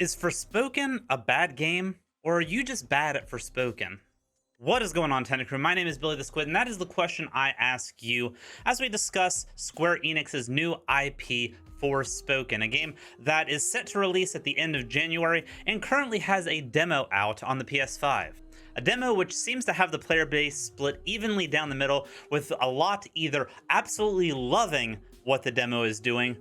Is Forspoken a bad game, or are you just bad at Forspoken? What is going on, Tentacrew? My name is Billy the Squid, and that is the question I ask you as we discuss Square Enix's new IP, Forspoken, a game that is set to release at the end of January and currently has a demo out on the PS5. A demo which seems to have the player base split evenly down the middle, with a lot either absolutely loving what the demo is doing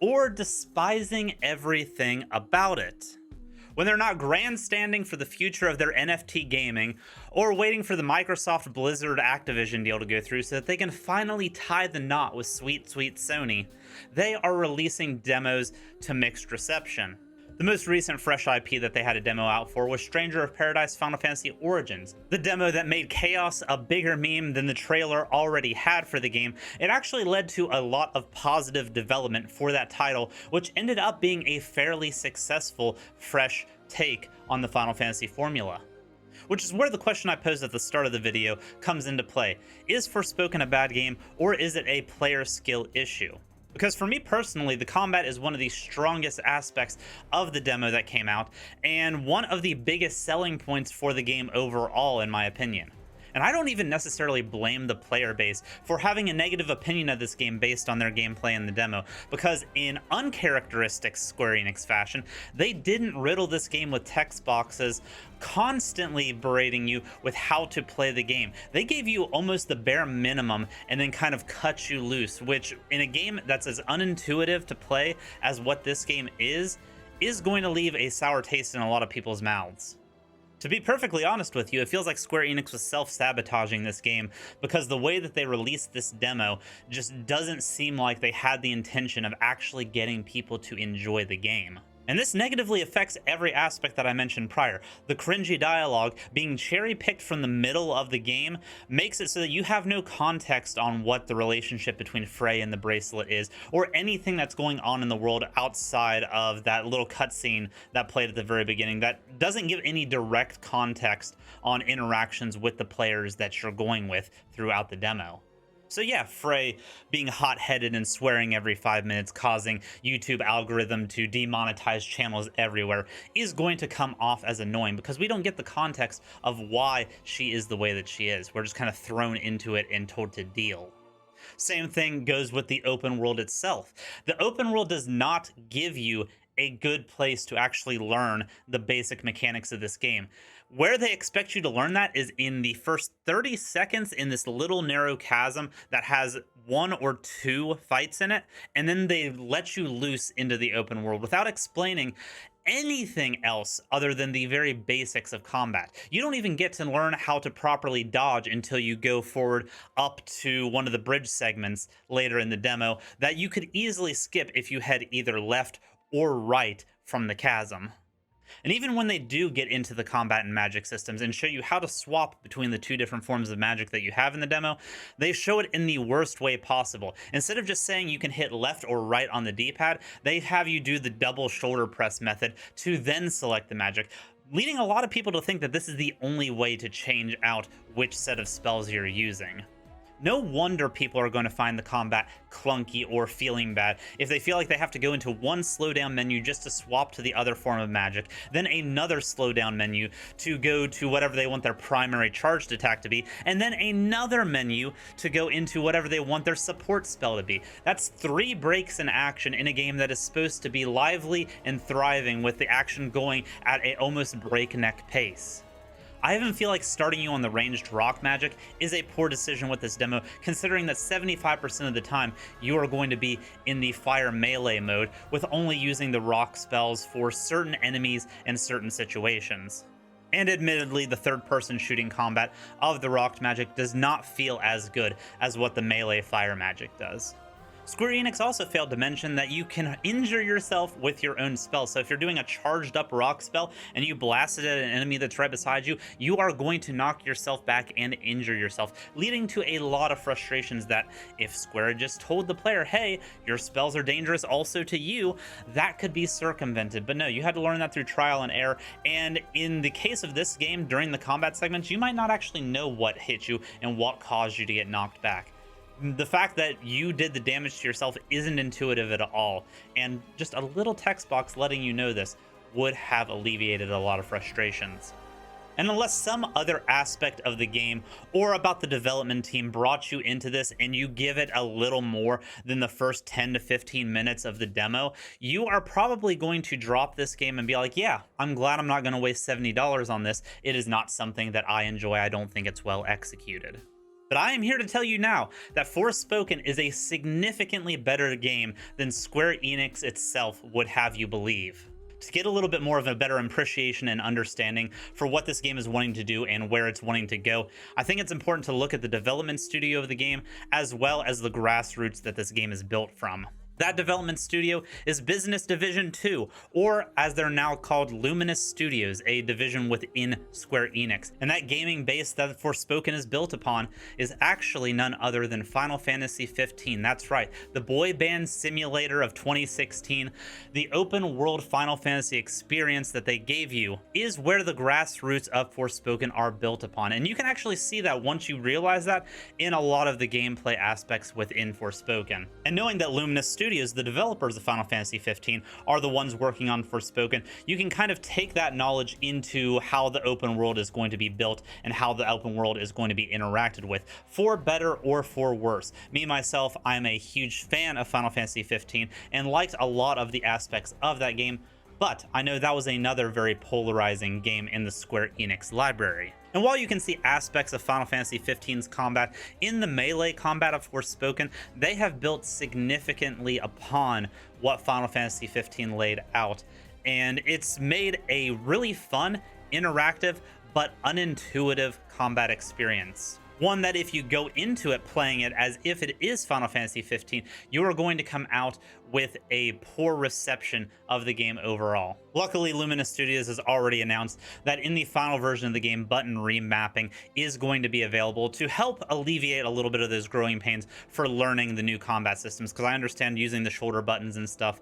or despising everything about it. When they're not grandstanding for the future of their NFT gaming, or waiting for the Microsoft Blizzard Activision deal to go through so that they can finally tie the knot with sweet Sony, they are releasing demos to mixed reception. The most recent fresh IP that they had a demo out for was Stranger of Paradise Final Fantasy Origins. The demo that made Chaos a bigger meme than the trailer already had for the game. It actually led to a lot of positive development for that title, which ended up being a fairly successful, fresh take on the Final Fantasy formula. Which is where the question I posed at the start of the video comes into play. Is Forspoken a bad game, or is it a player skill issue? Because for me personally, the combat is one of the strongest aspects of the demo that came out, and one of the biggest selling points for the game overall, in my opinion. And I don't even necessarily blame the player base for having a negative opinion of this game based on their gameplay in the demo, because in uncharacteristic Square Enix fashion, they didn't riddle this game with text boxes constantly berating you with how to play the game. They gave you almost the bare minimum and then kind of cut you loose, which in a game that's as unintuitive to play as what this game is going to leave a sour taste in a lot of people's mouths. To be perfectly honest with you, it feels like Square Enix was self-sabotaging this game, because the way that they released this demo just doesn't seem like they had the intention of actually getting people to enjoy the game. And this negatively affects every aspect that I mentioned prior. The cringy dialogue being cherry-picked from the middle of the game makes it so that you have no context on what the relationship between Frey and the bracelet is, or anything that's going on in the world outside of that little cutscene that played at the very beginning that doesn't give any direct context on interactions with the players that you're going with throughout the demo. So yeah, Frey being hot-headed and swearing every 5 minutes, causing YouTube algorithm to demonetize channels everywhere, is going to come off as annoying because we don't get the context of why she is the way that she is. We're just kind of thrown into it and told to deal. Same thing goes with the open world itself. The open world does not give you a good place to actually learn the basic mechanics of this game. Where they expect you to learn that is in the first 30 seconds in this little narrow chasm that has 1 or 2 fights in it, and then they let you loose into the open world without explaining anything else other than the very basics of combat. You don't even get to learn how to properly dodge until you go forward up to one of the bridge segments later in the demo that you could easily skip if you head either left or right from the chasm. And even when they do get into the combat and magic systems and show you how to swap between the 2 different forms of magic that you have in the demo, they show it in the worst way possible. Instead of just saying you can hit left or right on the D-pad, they have you do the double shoulder press method to then select the magic, leading a lot of people to think that this is the only way to change out which set of spells you're using. No wonder people are going to find the combat clunky or feeling bad if they feel like they have to go into one slowdown menu just to swap to the other form of magic, then another slowdown menu to go to whatever they want their primary charged attack to be, and then another menu to go into whatever they want their support spell to be. That's 3 breaks in action in a game that is supposed to be lively and thriving with the action going at a almost breakneck pace. I even feel like starting you on the ranged rock magic is a poor decision with this demo, considering that 75% of the time you are going to be in the fire melee mode, with only using the rock spells for certain enemies and certain situations. And admittedly, the third-person shooting combat of the rock magic does not feel as good as what the melee fire magic does. Square Enix also failed to mention that you can injure yourself with your own spell. So if you're doing a charged up rock spell and you blast it at an enemy that's right beside you, you are going to knock yourself back and injure yourself, leading to a lot of frustrations that if Square just told the player, hey, your spells are dangerous also to you, that could be circumvented. But no, you had to learn that through trial and error. And in the case of this game, during the combat segments, you might not actually know what hit you and what caused you to get knocked back. The fact that you did the damage to yourself isn't intuitive at all, and just a little text box letting you know this would have alleviated a lot of frustrations. And unless some other aspect of the game or about the development team brought you into this and you give it a little more than the first 10 to 15 minutes of the demo, you are probably going to drop this game and be like, yeah, I'm glad I'm not going to waste $70 on this. It is not something that I enjoy. I don't think it's well executed. But I am here to tell you now that Forspoken is a significantly better game than Square Enix itself would have you believe. To get a little bit more of a better appreciation and understanding for what this game is wanting to do and where it's wanting to go, I think it's important to look at the development studio of the game as well as the grassroots that this game is built from. That development studio is Business Division 2, or as they're now called, Luminous Studios, a division within Square Enix. And that gaming base that Forspoken is built upon is actually none other than Final Fantasy 15. That's right, the boy band simulator of 2016, the open world Final Fantasy experience that they gave you is where the grassroots of Forspoken are built upon. And you can actually see that once you realize that in a lot of the gameplay aspects within Forspoken. And knowing that Luminous Studios, the developers of Final Fantasy 15, are the ones working on Forspoken, you can kind of take that knowledge into how the open world is going to be built and how the open world is going to be interacted with, for better or for worse. Me, myself, I'm a huge fan of Final Fantasy 15 and liked a lot of the aspects of that game, but I know that was another very polarizing game in the Square Enix library. And while you can see aspects of Final Fantasy 15's combat in the melee combat of Forspoken, they have built significantly upon what Final Fantasy 15 laid out. And it's made a really fun, interactive, but unintuitive combat experience. One that if you go into it playing it as if it is Final Fantasy 15, you are going to come out with a poor reception of the game overall. Luckily, Luminous Studios has already announced that in the final version of the game, button remapping is going to be available to help alleviate a little bit of those growing pains for learning the new combat systems, because I understand using the shoulder buttons and stuff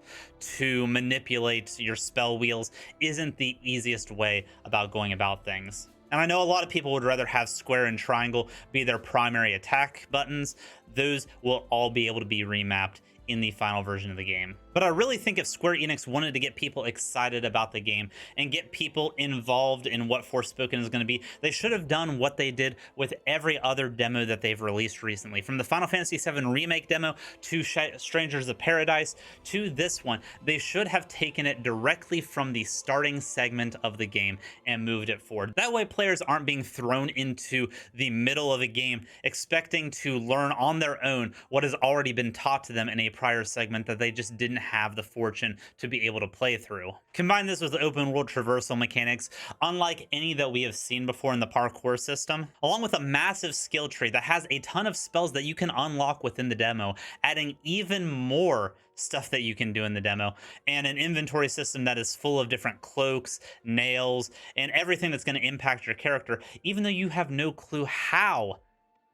to manipulate your spell wheels isn't the easiest way about going about things. And I know a lot of people would rather have square and triangle be their primary attack buttons. Those will all be able to be remapped in the final version of the game. But I really think if Square Enix wanted to get people excited about the game and get people involved in what Forspoken is going to be, they should have done what they did with every other demo that they've released recently. From the Final Fantasy VII Remake demo to Strangers of Paradise to this one, they should have taken it directly from the starting segment of the game and moved it forward. That way players aren't being thrown into the middle of a game expecting to learn on their own what has already been taught to them in a prior segment that they just didn't have the fortune to be able to play through. Combine this with the open world traversal mechanics, unlike any that we have seen before in the parkour system, along with a massive skill tree that has a ton of spells that you can unlock within the demo, adding even more stuff that you can do in the demo, and an inventory system that is full of different cloaks, nails, and everything that's going to impact your character, even though you have no clue how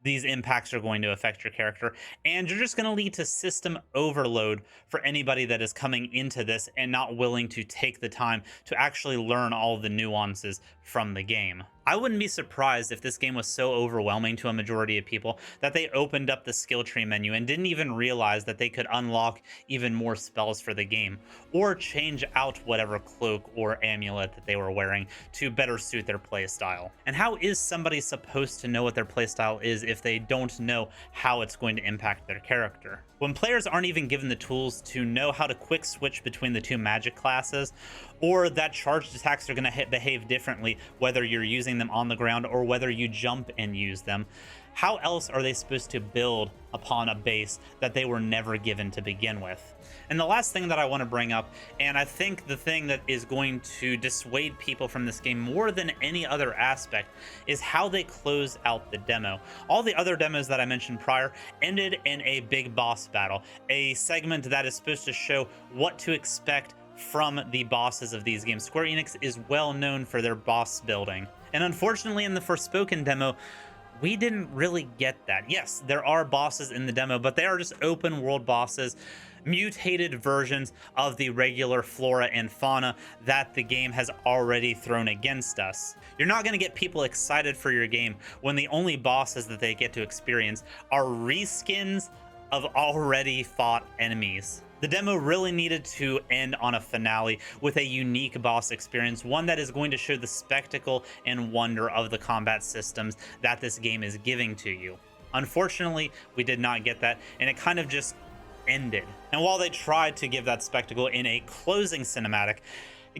these impacts are going to affect your character, and you're just going to lead to system overload for anybody that is coming into this and not willing to take the time to actually learn all the nuances from the game. I wouldn't be surprised if this game was so overwhelming to a majority of people that they opened up the skill tree menu and didn't even realize that they could unlock even more spells for the game, or change out whatever cloak or amulet that they were wearing to better suit their playstyle. And how is somebody supposed to know what their playstyle is if they don't know how it's going to impact their character? When players aren't even given the tools to know how to quick switch between the two magic classes, or that charged attacks are going to behave differently whether you're using them on the ground or whether you jump and use them, how else are they supposed to build upon a base that they were never given to begin with? And the last thing that I want to bring up, and I think the thing that is going to dissuade people from this game more than any other aspect, is how they close out the demo. All the other demos that I mentioned prior ended in a big boss battle, a segment that is supposed to show what to expect from the bosses of these games. Square Enix is well known for their boss building, and unfortunately in the Forspoken demo, we didn't really get that. Yes, there are bosses in the demo, but they are just open world bosses, mutated versions of the regular flora and fauna that the game has already thrown against us. You're not going to get people excited for your game when the only bosses that they get to experience are reskins of already fought enemies. The demo really needed to end on a finale with a unique boss experience, one that is going to show the spectacle and wonder of the combat systems that this game is giving to you. Unfortunately, we did not get that, and it kind of just ended. And while they tried to give that spectacle in a closing cinematic,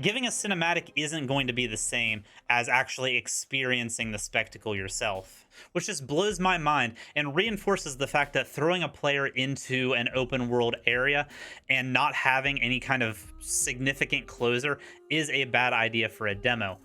giving a cinematic isn't going to be the same as actually experiencing the spectacle yourself, which just blows my mind and reinforces the fact that throwing a player into an open world area and not having any kind of significant closer is a bad idea for a demo,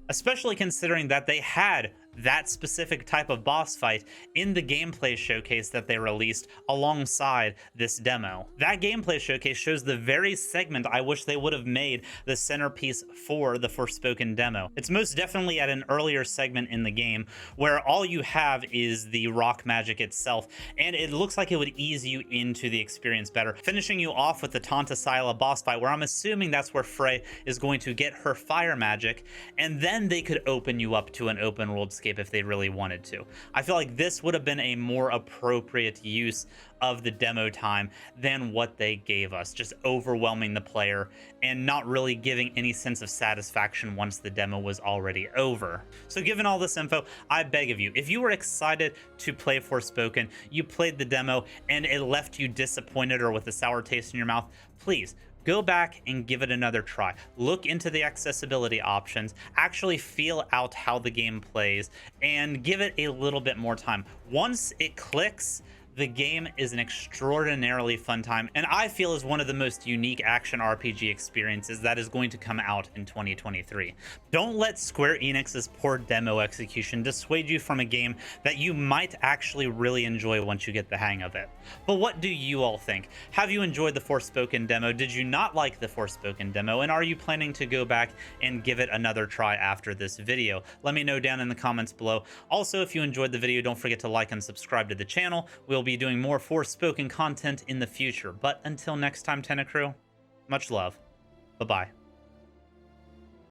especially considering that they had that specific type of boss fight in the gameplay showcase that they released alongside this demo. That gameplay showcase shows the very segment I wish they would have made the centerpiece for the Forspoken demo. It's most definitely at an earlier segment in the game where all you have is the rock magic itself, and it looks like it would ease you into the experience better, finishing you off with the Tantasila boss fight, where I'm assuming that's where Frey is going to get her fire magic, and then they could open you up to an open world if they really wanted to. I feel like this would have been a more appropriate use of the demo time than what they gave us, just overwhelming the player and not really giving any sense of satisfaction once the demo was already over. So given all this info, I beg of you, if you were excited to play Forspoken, you played the demo and it left you disappointed or with a sour taste in your mouth, please go back and give it another try. Look into the accessibility options, actually feel out how the game plays, and give it a little bit more time. Once it clicks, the game is an extraordinarily fun time, and I feel is one of the most unique action RPG experiences that is going to come out in 2023. Don't let Square Enix's poor demo execution dissuade you from a game that you might actually really enjoy once you get the hang of it. But what do you all think? Have you enjoyed the Forspoken demo? Did you not like the Forspoken demo? And are you planning to go back and give it another try after this video? Let me know down in the comments below. Also, if you enjoyed the video, don't forget to like and subscribe to the channel. We'll be doing more Forspoken content in the future. But until next time, Tenna Crew, much love. Bye-bye.